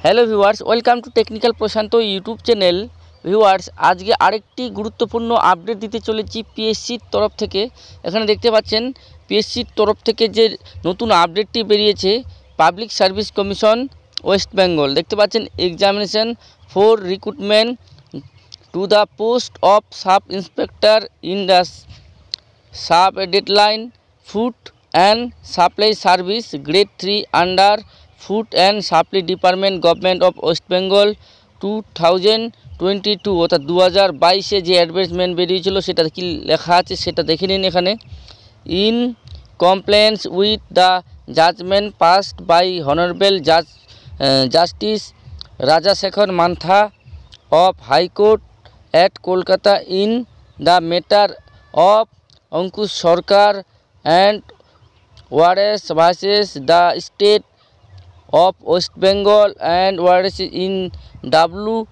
Hello viewers, welcome to technical Prashant YouTube channel. Viewers, আজকে আরেকটি গুরুত্বপূর্ণ আপডেট দিতে চলেছি পিএসসির তরফ থেকে। এখানে দেখতে পাচ্ছেন পিএসসির তরফ থেকে যে নতুন আপডেটটি বেরিয়েছে, public service commission West Bengal. দেখতে পাচ্ছেন examination for recruitment to the post of sub inspector in the sub deadline food and supply service grade 3 under food and supply department government of West Bengal 2022 অর্থাৎ 2022-এ যে অ্যাডভার্টাইজমেন্ট বেরিয়েছিল সেটা কি লেখা আছে সেটা দেখে নিন। এখানে in compliance with the judgment passed by honourable justice Rajasekhar Mantha of High Court at Kolkata in the matter of Ankush Sarkar and Wares versus the State of West Bengal and Wares in W.P.A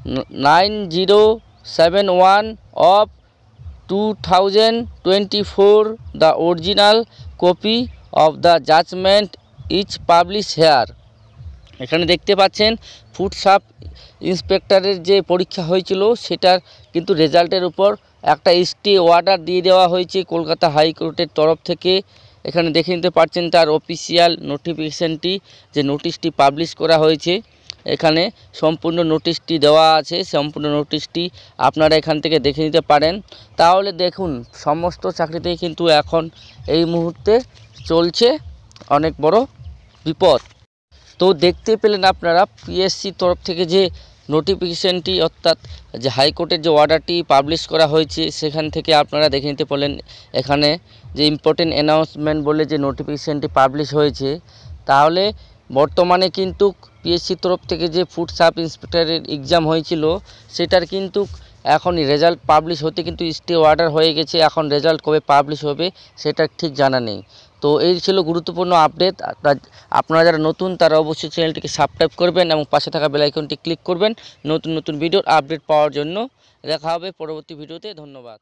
9071 of 2024. The original copy of the judgment is published here. এখানে দেখতে পাচ্ছেন food sub ইন্সপেক্টরের যে পরীক্ষা হয়েছিল সেটার কিন্তু রেজাল্টের উপর একটা স্টে অর্ডার দিয়ে দেওয়া হয়েছে কলকাতা হাইকোর্টের তরফ থেকে। এখানে দেখে নিতে পারছেন তার অফিসিয়াল নোটিফিকেশানটি, যে নোটিশটি পাবলিশ করা হয়েছে। এখানে সম্পূর্ণ নোটিশটি দেওয়া আছে, সম্পূর্ণ নোটিশটি আপনারা এখান থেকে দেখে নিতে পারেন। তাহলে দেখুন, সমস্ত চাকরিতেই কিন্তু এখন এই মুহূর্তে চলছে অনেক বড় বিপদ। তো দেখতে পেলেন আপনারা পিএসসির তরফ থেকে যে নোটিফিকেশানটি, অর্থাৎ যে হাইকোর্টের যে অর্ডারটি পাবলিশ করা হয়েছে সেখান থেকে আপনারা দেখে নিতে পারলেন। এখানে যে ইম্পর্টেন্ট অ্যানাউন্সমেন্ট বলে যে নোটিফিকেশানটি পাবলিশ হয়েছে, তাহলে বর্তমানে কিন্তু পিএসসির তরফ থেকে যে ফুড সাব ইন্সপেক্টরের এক্সাম হয়েছিল সেটার কিন্তু এখনই রেজাল্ট পাবলিশ হতে কিন্তু স্টে অর্ডার হয়ে গেছে। এখন রেজাল্ট কবে পাবলিশ হবে সেটা ঠিক জানা নেই। তো এই ছিল গুরুত্বপূর্ণ আপডেট। আপনারা যারা নতুন তারা অবশ্যই চ্যানেলটিকে সাবস্ক্রাইব করবেন এবং পাশে থাকা বেল আইকনটি ক্লিক করবেন নতুন নতুন ভিডিওর আপডেট পাওয়ার জন্য। দেখা হবে পরবর্তী ভিডিওতে। ধন্যবাদ।